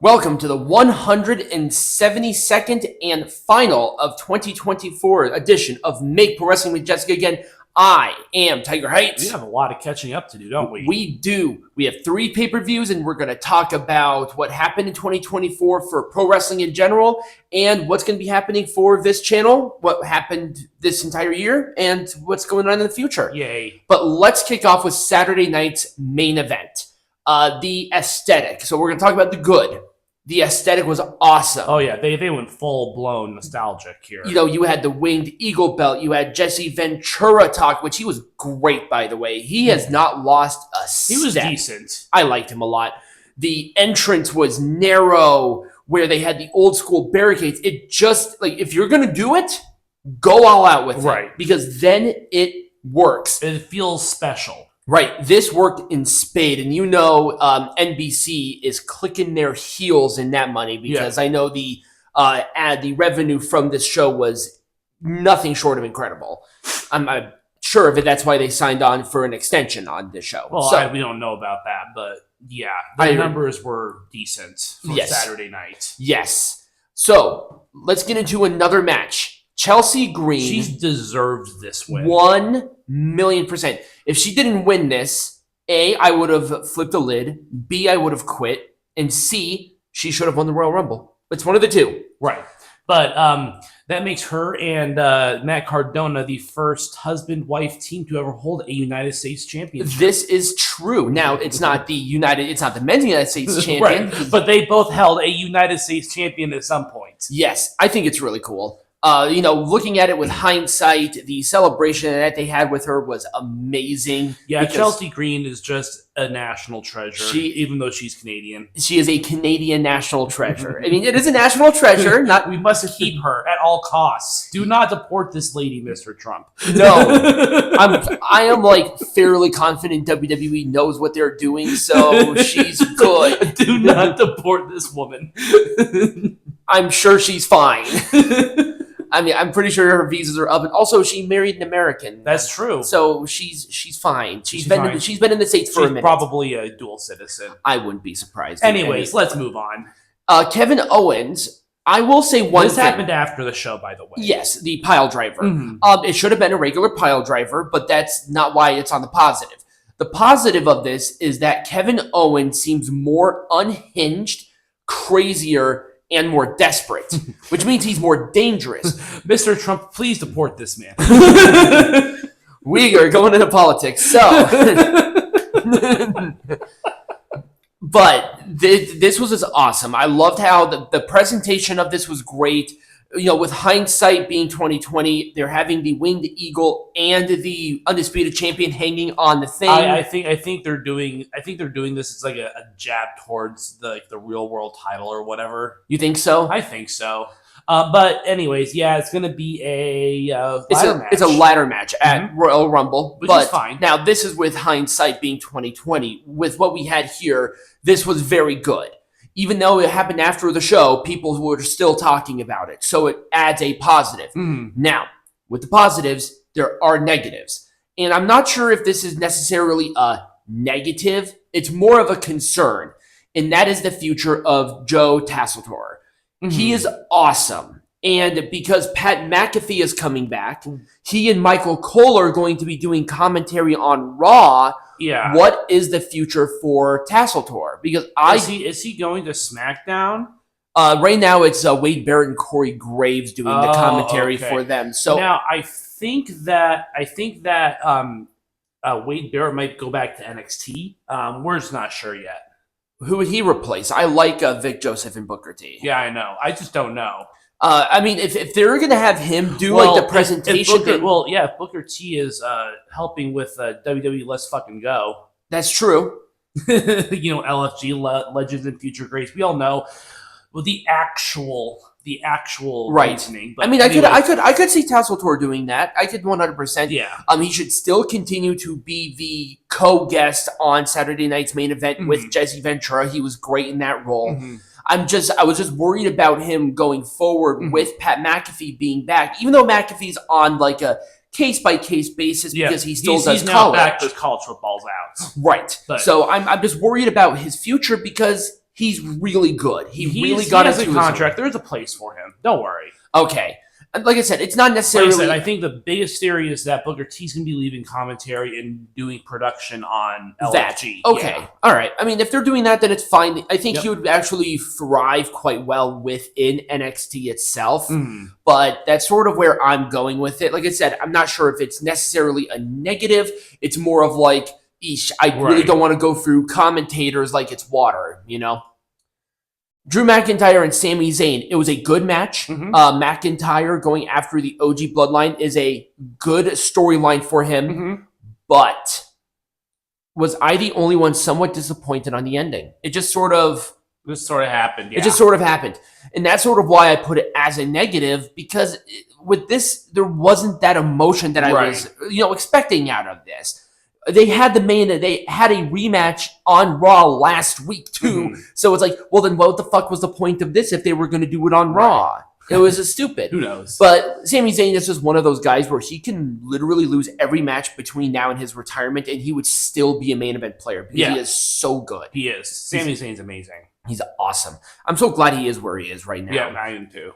Welcome to the 172nd and final of 2024 edition of Make Pro Wrestling with Jessica. Again, I am Tiger Heights. We have a lot of catching up to do, don't we? We do. We have 3 pay-per-views, and we're going to talk about what happened in 2024 for pro wrestling in general, and what's going to be happening for this channel, what happened this entire year, and what's going on in the future. Yay. But let's kick off with Saturday night's main event, the aesthetic. So we're going to talk about the good. The aesthetic was awesome. Oh, yeah. They went full-blown nostalgic here. You know, you had the winged eagle belt. You had Jesse Ventura talk, which he was great, by the way. He has not lost a step. He was decent. I liked him a lot. The entrance was narrow, where they had the old-school barricades. It just, like, if you're going to do it, go all out with it. Because then it works. It feels special. Right. This worked in spade. And you know NBC is clicking their heels in that money because I know the revenue from this show was nothing short of incredible. I'm sure of it. That's why they signed on for an extension on this show. Well, we don't know about that, but yeah, the numbers were decent for Saturday night. Yes. So let's get into another match. Chelsea Green. She deserves this win. 1,000,000%. If she didn't win this, A, I would have flipped the lid. B, I would have quit. And C, she should have won the Royal Rumble. It's one of the two. Right. But that makes her and Matt Cardona the first husband-wife team to ever hold a United States championship. This is true. Now, it's not the men's United States champion. Right. But they both held a United States champion at some point. Yes, I think it's really cool. Looking at it with hindsight, the celebration that they had with her was amazing. Yeah, Chelsea Green is just a national treasure, even though she's Canadian. She is a Canadian national treasure. I mean, it is a national treasure. We must keep her at all costs. Do not deport this lady, Mr. Trump. No. I am like fairly confident WWE knows what they're doing, so she's good. Do not deport this woman. I'm sure she's fine. I mean, I'm pretty sure her visas are up, and also she married an American. That's true. So she's fine. She's been in the States for a minute. Probably a dual citizen. I wouldn't be surprised. Anyways, let's move on. Kevin Owens. I will say one thing. This happened after the show, by the way. Yes, the pile driver. Mm-hmm. It should have been a regular pile driver, but that's not why it's on the positive. The positive of this is that Kevin Owens seems more unhinged, crazier, and more desperate, which means he's more dangerous. Mr. Trump, please deport this man. We are going into politics, so. But this was just awesome. I loved how the presentation of this was great. You know, with hindsight being 2020, they're having the winged eagle and the undisputed champion hanging on the thing. I think they're doing this as like a jab towards the real world title or whatever. You think so? I think so. But anyways, yeah, it's gonna be a ladder match. It's a ladder match at Royal Rumble, which is fine. Now this is with hindsight being 2020. With what we had here, this was very good. Even though it happened after the show, people were still talking about it. So it adds a positive. Now, with the positives, there are negatives. And I'm not sure if this is necessarily a negative. It's more of a concern. And that is the future of Joe Tasseltor. He is awesome. And because Pat McAfee is coming back, he and Michael Cole are going to be doing commentary on Raw. Yeah. What is the future for Tasseltor? Because is he going to SmackDown? Right now it's Wade Barrett and Corey Graves doing the commentary for them. So now I think that Wade Barrett might go back to NXT. We're just not sure yet. Who would he replace? I like Vic Joseph and Booker T. Yeah, I know. I just don't know. I mean, if they're going to have him do like the presentation... if Booker T is helping with WWE Let's Fucking Go. That's true. LFG, Legends and Future Grace. We all know the actual reasoning. But I mean, I could see Tasseltor doing that. I could 100%. Yeah. He should still continue to be the co-guest on Saturday night's main event with Jesse Ventura. He was great in that role. I was just worried about him going forward with Pat McAfee being back, even though McAfee's on like a case-by-case basis because he still does college. He's now back because college football's out. Right. So I'm just worried about his future because he's really good. He really got into a contract. There's a place for him. Don't worry. Okay. Like I said, it's not necessarily... Like I said, I think the biggest theory is that Booker T's going to be leaving commentary and doing production on LFG. Okay. Yeah. All right. I mean, if they're doing that, then it's fine. I think he would actually thrive quite well within NXT itself. But that's sort of where I'm going with it. Like I said, I'm not sure if it's necessarily a negative. It's more of like, I really don't want to go through commentators like it's water, you know? Drew McIntyre and Sami Zayn, it was a good match. McIntyre going after the OG bloodline is a good storyline for him. But was I the only one somewhat disappointed on the ending? It just sort of... happened, yeah. It just sort of happened. And that's sort of why I put it as a negative, because with this, there wasn't that emotion that I was, expecting out of this. They had they had a rematch on Raw last week too. So it's like, well, then what the fuck was the point of this if they were going to do it on Raw? It was just stupid. Who knows? But Sami Zayn is just one of those guys where he can literally lose every match between now and his retirement, and he would still be a main event player because he is so good. He is. Sami Zayn's amazing. He's awesome. I'm so glad he is where he is right now. Yeah, I am too.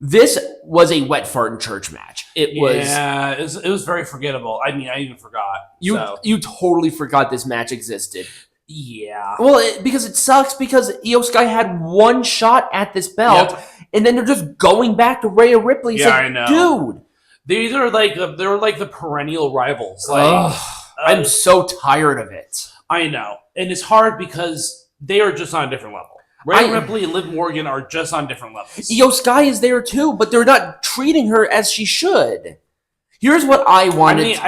This was a wet fart in church match. It was very forgettable. I mean, I even forgot. You totally forgot this match existed. Yeah. Well, because it sucks because Iyo Sky had one shot at this belt, and then they're just going back to Rhea Ripley. It's I know. Dude. These are they're like the perennial rivals. I'm so tired of it. I know. And it's hard because they are just on a different level. Rhea Ripley and Liv Morgan are just on different levels. Iyo Sky is there too, but they're not treating her as she should. Here's what I wanted.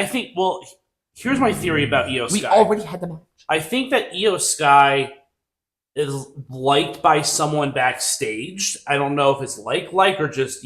Here's my theory about Iyo Sky. We already had the match. I think that Iyo Sky is liked by someone backstage. I don't know if it's like or just,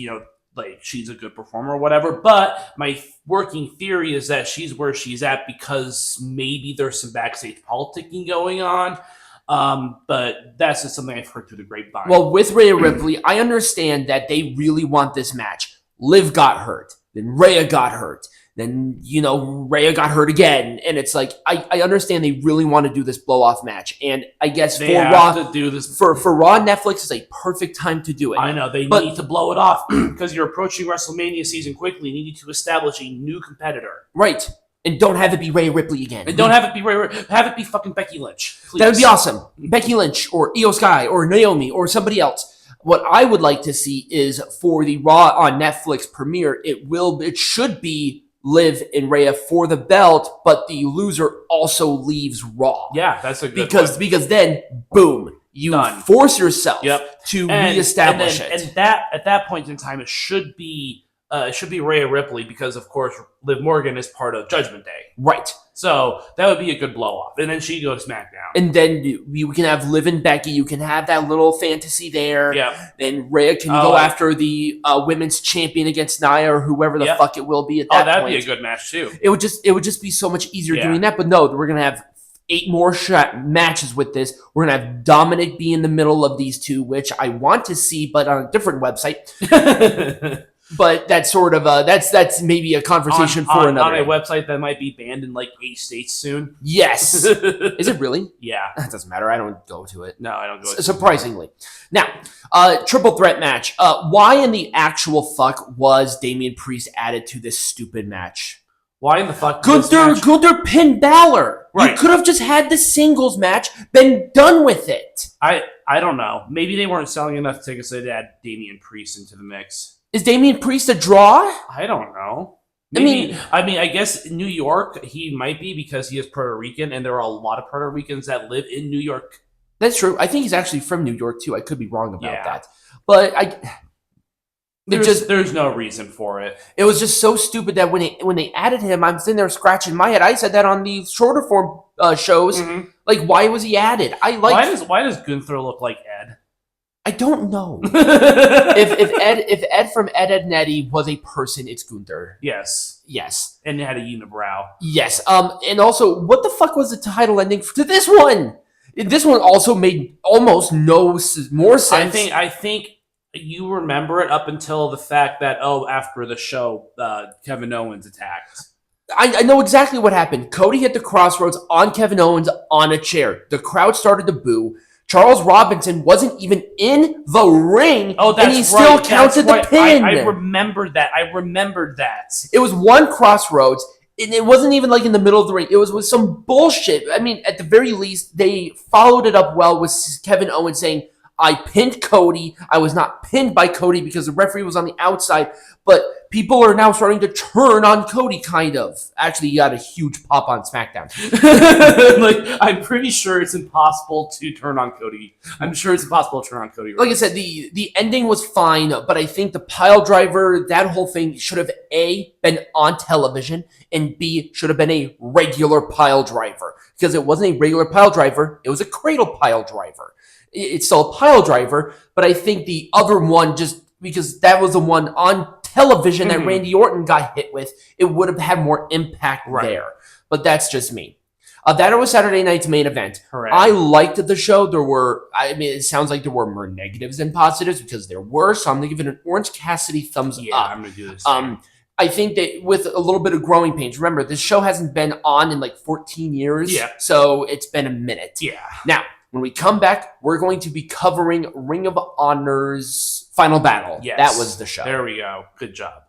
she's a good performer or whatever. But my working theory is that she's where she's at because maybe there's some backstage politicking going on. But that's just something I've heard through the grapevine. Well, with Rhea Ripley, I understand that they really want this match. Liv got hurt. Then Rhea got hurt. Then, Rhea got hurt again. And it's like, I understand they really want to do this blow-off match. And I guess they have to do this. For Raw, Netflix is a perfect time to do it. I know. They need to blow it off because you're approaching WrestleMania season quickly. You need to establish a new competitor. Right. And don't have it be Rhea Ripley again. And don't have it be Rhea Ripley. Have it be fucking Becky Lynch. Please. That would be awesome. Becky Lynch or Iyo Sky or Naomi or somebody else. What I would like to see is for the Raw on Netflix premiere, it should be Liv and Rhea for the belt, but the loser also leaves Raw. Yeah, that's a good because then, boom, you force yourself to reestablish it. And at that point in time, it should be Rhea Ripley because, of course, Liv Morgan is part of Judgment Day. Right. So that would be a good blow-off. And then she goes SmackDown. And then you can have Liv and Becky. You can have that little fantasy there. Yeah. Then Rhea can go after the women's champion against Nia or whoever the fuck it will be at that point. Oh, that'd be a good match, too. It would just be so much easier doing that. But no, we're going to have 8 more matches with this. We're going to have Dominic be in the middle of these two, which I want to see, but on a different website. But that's sort of that's maybe a conversation for another. On a website that might be banned in like 8 states soon. Yes. Is it really? Yeah. That doesn't matter. I don't go to it. No, I don't go to it. Surprisingly. Now, triple threat match. Why in the actual fuck was Damian Priest added to this stupid match? Why in the fuck? Gunther pinned Balor. Right. You could have just had the singles match, been done with it. I don't know. Maybe they weren't selling enough tickets so they'd add Damian Priest into the mix. Is Damian Priest a draw? I don't know. Maybe, I guess New York, he might be because he is Puerto Rican, and there are a lot of Puerto Ricans that live in New York. That's true. I think he's actually from New York, too. I could be wrong about that. But there's no reason for it. It was just so stupid that when they added him, I'm sitting there scratching my head. I said that on the shorter form shows. Mm-hmm. Like, why was he added? Why does Gunther look like Ed? I don't know. if Ed from Ed, Edd n Eddy was a person, it's Gunther. Yes. And it had a unibrow. Yes. And also, what the fuck was the title ending to this one? This one also made almost no more sense. I think you remember it up until the fact that after the show, Kevin Owens attacked. I know exactly what happened. Cody hit the crossroads on Kevin Owens on a chair. The crowd started to boo. Charles Robinson wasn't even in the ring, and he still counted the pin. I remembered that. It was one Crossroads, and it wasn't even like in the middle of the ring. It was with some bullshit. I mean, at the very least, they followed it up well with Kevin Owens saying, I pinned Cody. I was not pinned by Cody because the referee was on the outside, but people are now starting to turn on Cody, kind of. Actually, he got a huge pop on SmackDown. I'm pretty sure it's impossible to turn on Cody. I'm sure it's impossible to turn on Cody Rhodes. Like I said, the ending was fine, but I think the pile driver, that whole thing should have A, been on television, and B, should have been a regular pile driver. Because it wasn't a regular pile driver, it was a cradle pile driver. It's still a pile driver, but I think the other one, just because that was the one on television that Randy Orton got hit with, it would have had more impact there. But that's just me. That was Saturday night's main event. Correct. I liked the show. It sounds like there were more negatives than positives, because there were. So I'm going to give it an Orange Cassidy thumbs up. I'm going to do this. I think that with a little bit of growing pains, remember, this show hasn't been on in like 14 years. Yeah. So it's been a minute. Yeah. Now, when we come back, we're going to be covering Ring of Honor's Final Battle. Yes. That was the show. There we go. Good job.